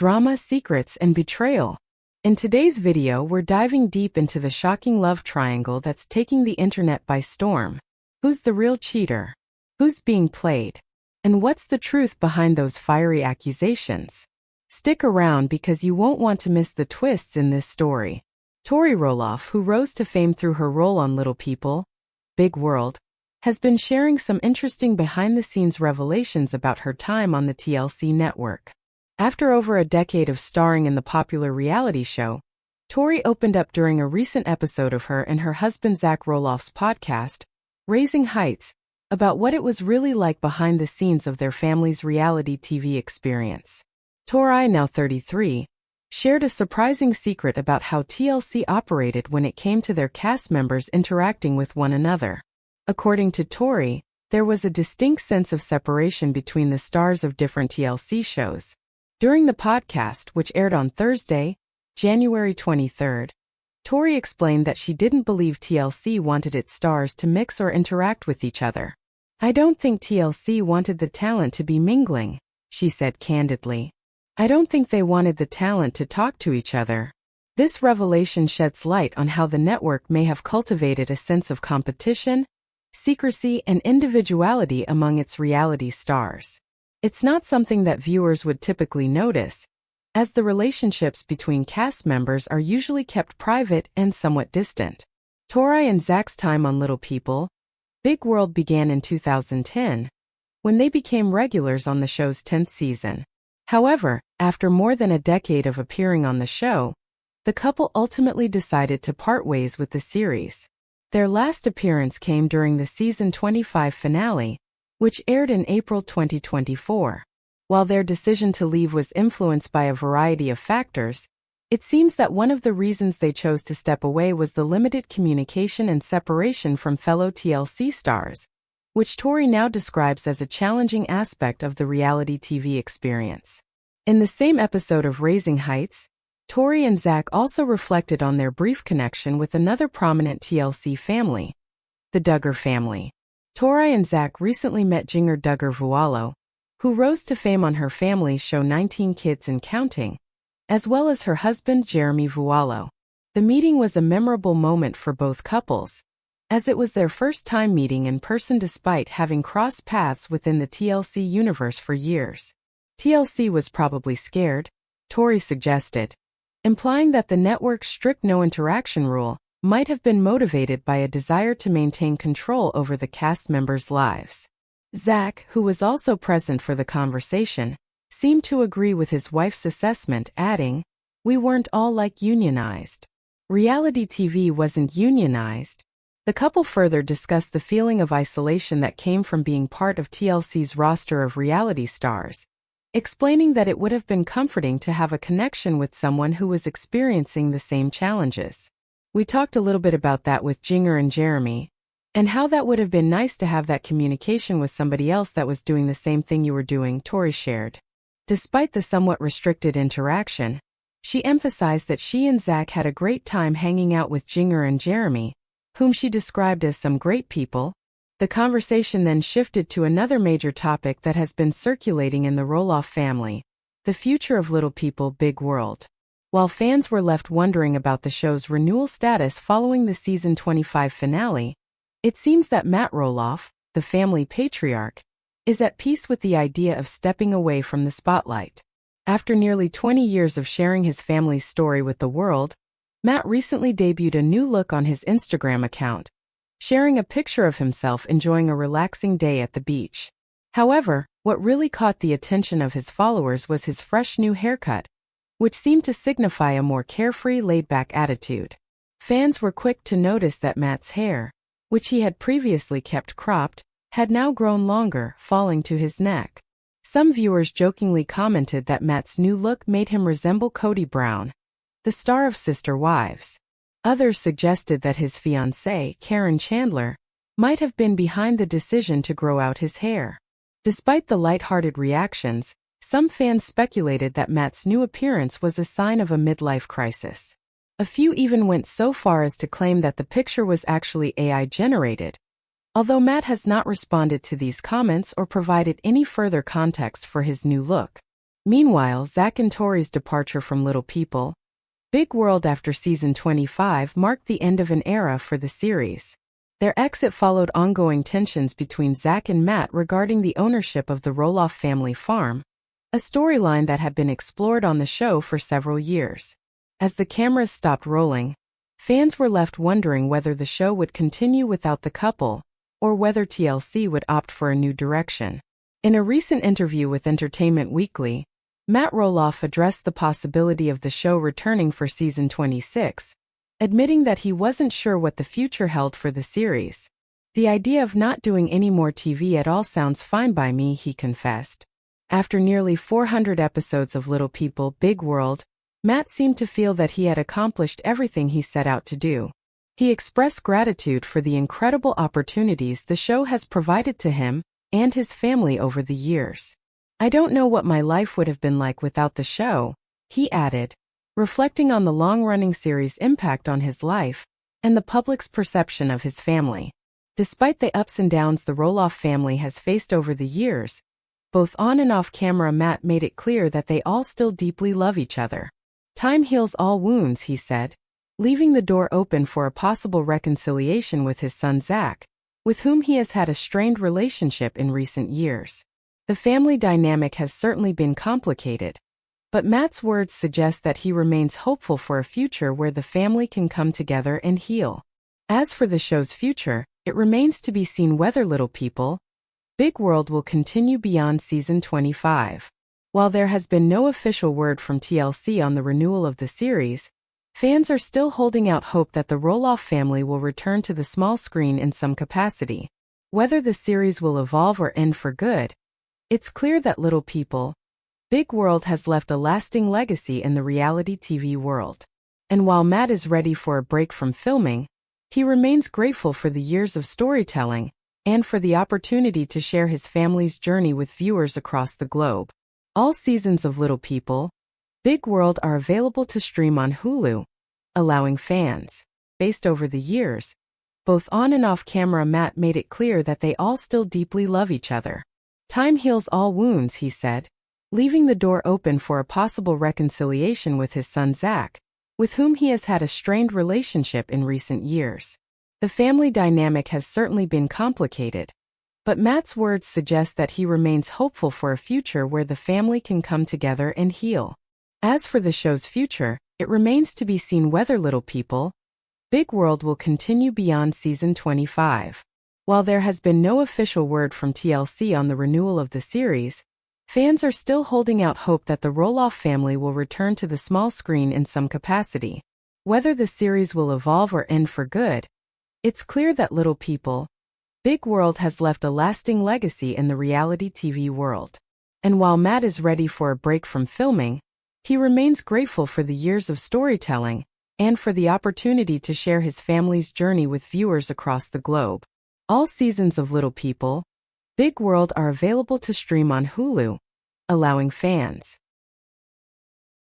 drama, secrets, and betrayal. In today's video, we're diving deep into the shocking love triangle that's taking the internet by storm. Who's the real cheater? Who's being played? And what's the truth behind those fiery accusations? Stick around because you won't want to miss the twists in this story. Tori Roloff, who rose to fame through her role on Little People, Big World, has been sharing some interesting behind-the-scenes revelations about her time on the TLC network. After over a decade of starring in the popular reality show, Tori opened up during a recent episode of her and her husband Zach Roloff's podcast, Raising Heights, about what it was really like behind the scenes of their family's reality TV experience. Tori, now 33, shared a surprising secret about how TLC operated when it came to their cast members interacting with one another. According to Tori, there was a distinct sense of separation between the stars of different TLC shows. During the podcast, which aired on Thursday, January 23, Tori explained that she didn't believe TLC wanted its stars to mix or interact with each other. "I don't think TLC wanted the talent to be mingling," she said candidly. "I don't think they wanted the talent to talk to each other." This revelation sheds light on how the network may have cultivated a sense of competition, secrecy, and individuality among its reality stars. It's not something that viewers would typically notice, as the relationships between cast members are usually kept private and somewhat distant. Tori and Zach's time on Little People, Big World began in 2010, when they became regulars on the show's 10th season. However, after more than a decade of appearing on the show, the couple ultimately decided to part ways with the series. Their last appearance came during the season 25 finale, which aired in April 2024. While their decision to leave was influenced by a variety of factors, it seems that one of the reasons they chose to step away was the limited communication and separation from fellow TLC stars, which Tori now describes as a challenging aspect of the reality TV experience. In the same episode of Raising Heights, Tori and Zach also reflected on their brief connection with another prominent TLC family, the Duggar family. Tori and Zach recently met Jinger Duggar Vuolo, who rose to fame on her family's show 19 Kids and Counting, as well as her husband Jeremy Vuolo. The meeting was a memorable moment for both couples, as it was their first time meeting in person despite having crossed paths within the TLC universe for years. TLC was probably scared, Tori suggested, implying that the network's strict no-interaction rule might have been motivated by a desire to maintain control over the cast members' lives. Zach, who was also present for the conversation, seemed to agree with his wife's assessment, adding, "We weren't all like unionized. Reality TV wasn't unionized." The couple further discussed the feeling of isolation that came from being part of TLC's roster of reality stars, explaining that it would have been comforting to have a connection with someone who was experiencing the same challenges. "We talked a little bit about that with Jinger and Jeremy, and how that would have been nice to have that communication with somebody else that was doing the same thing you were doing," Tori shared. Despite the somewhat restricted interaction, she emphasized that she and Zach had a great time hanging out with Jinger and Jeremy, whom she described as some great people. The conversation then shifted to another major topic that has been circulating in the Roloff family, the future of Little People, Big World. While fans were left wondering about the show's renewal status following the season 25 finale, it seems that Matt Roloff, the family patriarch, is at peace with the idea of stepping away from the spotlight. After nearly 20 years of sharing his family's story with the world, Matt recently debuted a new look on his Instagram account, sharing a picture of himself enjoying a relaxing day at the beach. However, what really caught the attention of his followers was his fresh new haircut, which seemed to signify a more carefree, laid-back attitude. Fans were quick to notice that Matt's hair, which he had previously kept cropped, had now grown longer, falling to his neck. Some viewers jokingly commented that Matt's new look made him resemble Kody Brown, the star of Sister Wives. Others suggested that his fiancée, Karen Chandler, might have been behind the decision to grow out his hair. Despite the lighthearted reactions, some fans speculated that Matt's new appearance was a sign of a midlife crisis. A few even went so far as to claim that the picture was actually AI-generated, although Matt has not responded to these comments or provided any further context for his new look. Meanwhile, Zach and Tori's departure from Little People, Big World after season 25 marked the end of an era for the series. Their exit followed ongoing tensions between Zach and Matt regarding the ownership of the Roloff family farm, a storyline that had been explored on the show for several years. As the cameras stopped rolling, fans were left wondering whether the show would continue without the couple, or whether TLC would opt for a new direction. In a recent interview with Entertainment Weekly, Matt Roloff addressed the possibility of the show returning for season 26, admitting that he wasn't sure what the future held for the series. "The idea of not doing any more TV at all sounds fine by me," he confessed. After nearly 400 episodes of Little People, Big World, Matt seemed to feel that he had accomplished everything he set out to do. He expressed gratitude for the incredible opportunities the show has provided to him and his family over the years. "I don't know what my life would have been like without the show," he added, reflecting on the long-running series' impact on his life and the public's perception of his family. Despite the ups and downs the Roloff family has faced over the years, both on and off camera, Matt made it clear that they all still deeply love each other. "Time heals all wounds," he said, leaving the door open for a possible reconciliation with his son Zach, with whom he has had a strained relationship in recent years. "The family dynamic has certainly been complicated, but Matt's words suggest that he remains hopeful for a future where the family can come together and heal. As for the show's future, it remains to be seen whether Little People, Big World will continue beyond season 25. While there has been no official word from TLC on the renewal of the series, fans are still holding out hope that the Roloff family will return to the small screen in some capacity. Whether the series will evolve or end for good, it's clear that Little People, Big World has left a lasting legacy in the reality TV world. And while Matt is ready for a break from filming, he remains grateful for the years of storytelling and for the opportunity to share his family's journey with viewers across the globe. All seasons of Little People, Big World are available to stream on Hulu, allowing fans. Based over the years, both on and off camera, Matt made it clear that they all still deeply love each other. "Time heals all wounds," he said, leaving the door open for a possible reconciliation with his son Zach, with whom he has had a strained relationship in recent years. "The family dynamic has certainly been complicated, but Matt's words suggest that he remains hopeful for a future where the family can come together and heal. As for the show's future, it remains to be seen whether Little People, Big World will continue beyond season 25. While there has been no official word from TLC on the renewal of the series, fans are still holding out hope that the Roloff family will return to the small screen in some capacity. Whether the series will evolve or end for good, it's clear that Little People, Big World has left a lasting legacy in the reality TV world. And while Matt is ready for a break from filming, he remains grateful for the years of storytelling and for the opportunity to share his family's journey with viewers across the globe. All seasons of Little People, Big World are available to stream on Hulu, allowing fans.